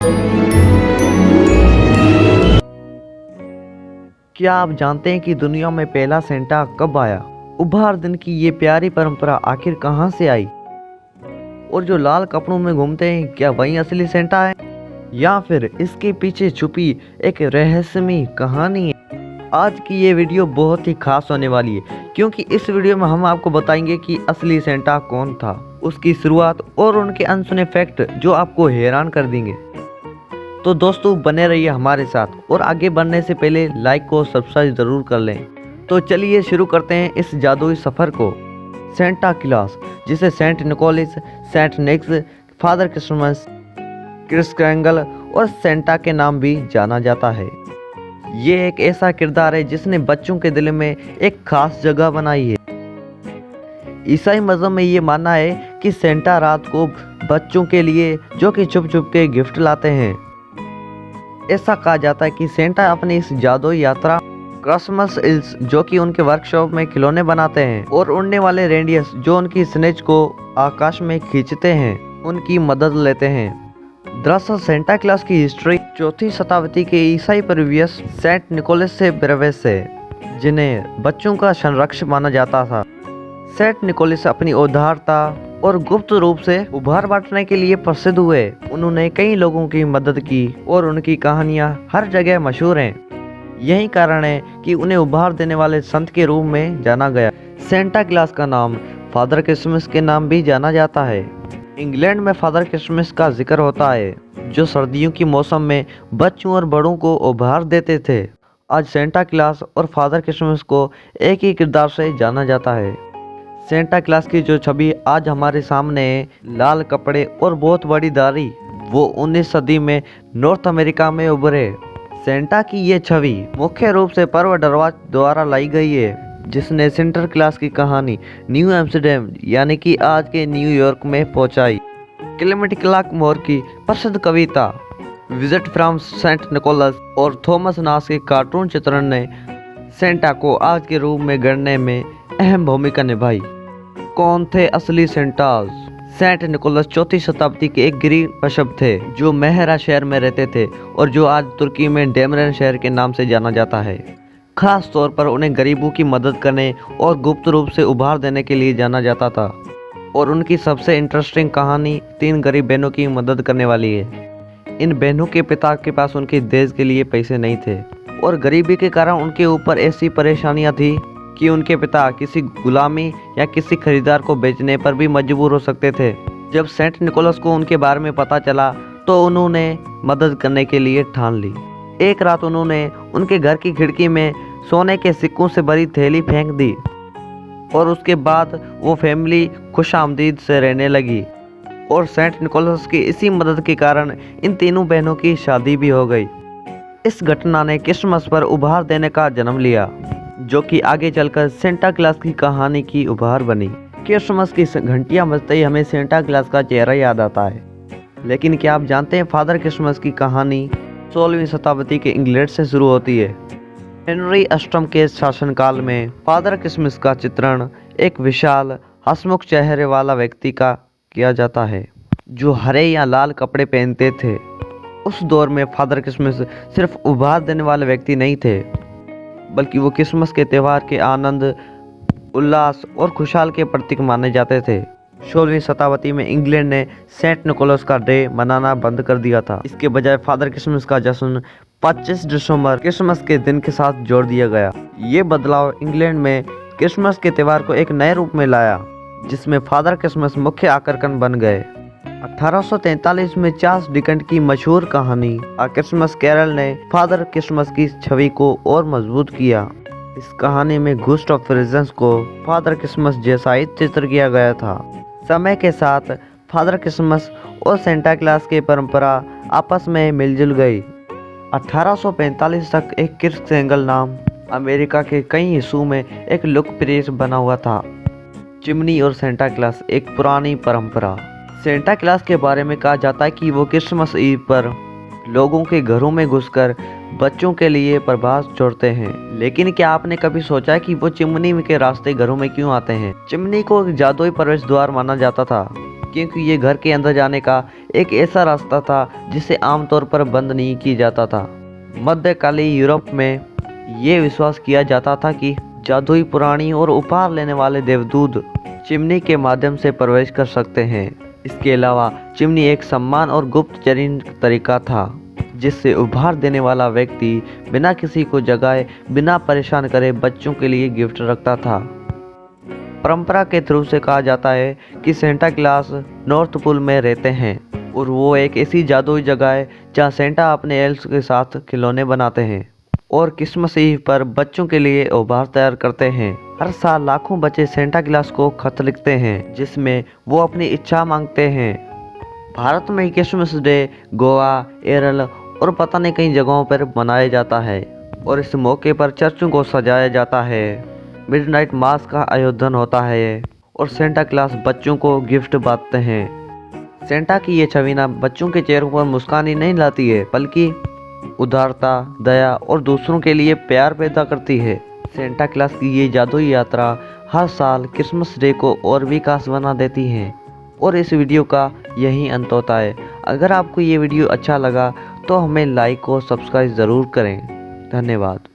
क्या आप जानते हैं कि दुनिया में पहला सेंटा कब आया? उपहार दिन की ये प्यारी परंपरा आखिर कहाँ से आई? और जो लाल कपड़ों में घूमते हैं, क्या वही असली सेंटा है या फिर इसके पीछे छुपी एक रहस्यमयी कहानी है? आज की ये वीडियो बहुत ही खास होने वाली है, क्योंकि इस वीडियो में हम आपको बताएंगे कि असली सेंटा कौन था, उसकी शुरुआत और उनके अनसुने फैक्ट जो आपको हैरान कर देंगे। तो दोस्तों बने रहिए हमारे साथ, और आगे बढ़ने से पहले लाइक को सब्सक्राइब जरूर कर लें। तो चलिए शुरू करते हैं इस जादुई सफ़र को। सेंटा क्लॉस, जिसे सेंट निकोलस, सेंट निक्स, फादर क्रिसमस, क्रिस क्रैंगल और सेंटा के नाम भी जाना जाता है। ये एक ऐसा किरदार है जिसने बच्चों के दिल में एक खास जगह बनाई है। ईसाई मज़हब में ये मानना है कि सेंटा रात को बच्चों के लिए जो कि छुप छुप के गिफ्ट लाते हैं। ऐसा कहा जाता है कि सेंटा अपनी इस जादुई यात्रा क्रिसमस इल्स, जो कि उनके वर्कशॉप में खिलौने बनाते हैं, और उड़ने वाले रेंडियर्स जो उनकी स्नेच को आकाश में खींचते हैं, उनकी मदद लेते हैं। दरअसल सेंटा क्लॉस की हिस्ट्री 4वीं शताब्दी के ईसाई परिव्यस सेंट निकोलस से प्रवेश है, जिन्हें बच्चों का संरक्षक माना जाता था। सेंट निकोलस अपनी उदारता और गुप्त रूप से उपहार बांटने के लिए प्रसिद्ध हुए। उन्होंने कई लोगों की मदद की और उनकी कहानियां हर जगह मशहूर हैं। यही कारण है कि उन्हें उपहार देने वाले संत के रूप में जाना गया। सेंटा क्लॉस का नाम फादर क्रिसमस के नाम भी जाना जाता है। इंग्लैंड में फादर क्रिसमस का जिक्र होता है, जो सर्दियों के मौसम में बच्चों और बड़ों को उपहार देते थे। आज सेंटा क्लॉस और फादर क्रिसमस को एक ही किरदार से जाना जाता है। सेंटा क्लॉस की जो छवि आज हमारे सामने है, लाल कपड़े और बहुत बड़ी दाढ़ी, वो 19 सदी में नॉर्थ अमेरिका में उभरे। सेंटा की ये छवि मुख्य रूप से पर्व डरवाच द्वारा लाई गई है, जिसने सेंटा क्लॉस की कहानी न्यू एम्स्टर्डम यानी कि आज के न्यूयॉर्क में पहुंचाई। क्लेमेंट क्लार्क मोर की प्रसिद्ध कविता विजिट फ्रॉम सेंट निकोलस और थॉमस नास के कार्टून चित्रण ने सेंटा को आज के रूप में गढ़ने में अहम भूमिका निभाई। कौन थे असली सेंटास? सेंट निकोलस 4वीं शताब्दी के एक गरीब बशप थे, जो मेहरा शहर में रहते थे और जो आज तुर्की में डेमरन शहर के नाम से जाना जाता है। खास तौर पर उन्हें गरीबों की मदद करने और गुप्त रूप से उपहार देने के लिए जाना जाता था। और उनकी सबसे इंटरेस्टिंग कहानी 3 गरीब बहनों की मदद करने वाली है। इन बहनों के पिता के पास उनके देश के लिए पैसे नहीं थे, और गरीबी के कारण उनके ऊपर ऐसी परेशानियां थी कि उनके पिता किसी गुलामी या किसी खरीदार को बेचने पर भी मजबूर हो सकते थे। जब सेंट निकोलस को उनके बारे में पता चला तो उन्होंने मदद करने के लिए ठान ली। एक रात उन्होंने उनके घर की खिड़की में सोने के सिक्कों से भरी थैली फेंक दी, और उसके बाद वो फैमिली खुशामदीद से रहने लगी। और सेंट निकोलस की इसी मदद के कारण इन तीनों बहनों की शादी भी हो गई। इस घटना ने क्रिसमस पर उपहार देने का जन्म लिया, जो कि आगे चलकर सेंटा क्लॉस की कहानी की उपहार बनी। क्रिसमस की घंटियां बजते ही हमें सेंटा क्लॉस का चेहरा याद आता है, लेकिन क्या आप जानते हैं फादर क्रिसमस की कहानी 16वीं शताब्दी के इंग्लैंड से शुरू होती है। हेनरी अष्टम के शासनकाल में फादर क्रिसमस का चित्रण एक विशाल हंसमुख चेहरे वाला व्यक्ति का किया जाता है, जो हरे या लाल कपड़े पहनते थे। उस दौर में फादर क्रिसमस सिर्फ उपहार देने वाले व्यक्ति नहीं थे, बल्कि वो क्रिसमस के त्यौहार के आनंद, उल्लास और खुशहाल के प्रतीक माने जाते थे। 16वीं शताब्दी में इंग्लैंड ने सेंट निकोलस का डे मनाना बंद कर दिया था। इसके बजाय फादर क्रिसमस का जश्न 25 दिसंबर क्रिसमस के दिन के साथ जोड़ दिया गया। ये बदलाव इंग्लैंड में क्रिसमस के त्यौहार को एक नए रूप में लाया, जिसमें फादर क्रिसमस मुख्य आकर्षण बन गए। 1843 में चार्ल्स डिकेंस की मशहूर कहानी आ क्रिसमस कैरल ने फादर क्रिसमस की छवि को और मजबूत किया। इस कहानी में घोस्ट ऑफ प्रेजेंस को फादर क्रिसमस जैसा ही चित्र किया गया था। समय के साथ फादर क्रिसमस और सेंटा क्लॉस की परंपरा आपस में मिलजुल गई। 1845 तक एक क्रिस क्रैंगल नाम अमेरिका के कई हिस्सों में एक लोकप्रिय बना हुआ था। चिमनी और सेंटा क्लॉस एक पुरानी परंपरा। सेंटा क्लॉस के बारे में कहा जाता है कि वो क्रिसमस ईव पर लोगों के घरों में घुसकर बच्चों के लिए प्रभात छोड़ते हैं। लेकिन क्या आपने कभी सोचा कि वो चिमनी के रास्ते घरों में क्यों आते हैं? चिमनी को एक जादुई प्रवेश द्वार माना जाता था, क्योंकि ये घर के अंदर जाने का एक ऐसा रास्ता था जिसे आमतौर पर बंद नहीं किया जाता था। मध्यकालीन यूरोप में ये विश्वास किया जाता था कि जादुई पुराणी और उपहार लेने वाले देवदूत चिमनी के माध्यम से प्रवेश कर सकते हैं। इसके अलावा चिमनी एक सम्मान और गुप्तचरीन तरीका था जिससे उपहार देने वाला व्यक्ति बिना किसी को जगाए, बिना परेशान करे बच्चों के लिए गिफ्ट रखता था। परंपरा के थ्रू से कहा जाता है कि सेंटा क्लॉस नॉर्थ पोल में रहते हैं और वो एक ऐसी जादुई जगह है जहाँ सेंटा अपने एल्फ के साथ खिलौने बनाते हैं और क्रिसमस ईव पर बच्चों के लिए उपहार तैयार करते हैं। हर साल लाखों बच्चे सेंटा क्लॉस को खत लिखते हैं जिसमें वो अपनी इच्छा मांगते हैं। भारत में क्रिसमस डे गोवा, केरल और पता नहीं कई जगहों पर मनाया जाता है और इस मौके पर चर्चों को सजाया जाता है, मिडनाइट मास का आयोजन होता है और सेंटा क्लॉस बच्चों को गिफ्ट बांटते हैं। सेंटा की ये छवि ना बच्चों के चेहरों पर मुस्कान ही नहीं लाती है बल्कि उदारता, दया और दूसरों के लिए प्यार पैदा करती है। सेंटा क्लॉस की ये जादुई यात्रा हर साल क्रिसमस डे को और भी खास बना देती है। और इस वीडियो का यही अंत होता है। अगर आपको ये वीडियो अच्छा लगा तो हमें लाइक और सब्सक्राइब ज़रूर करें। धन्यवाद।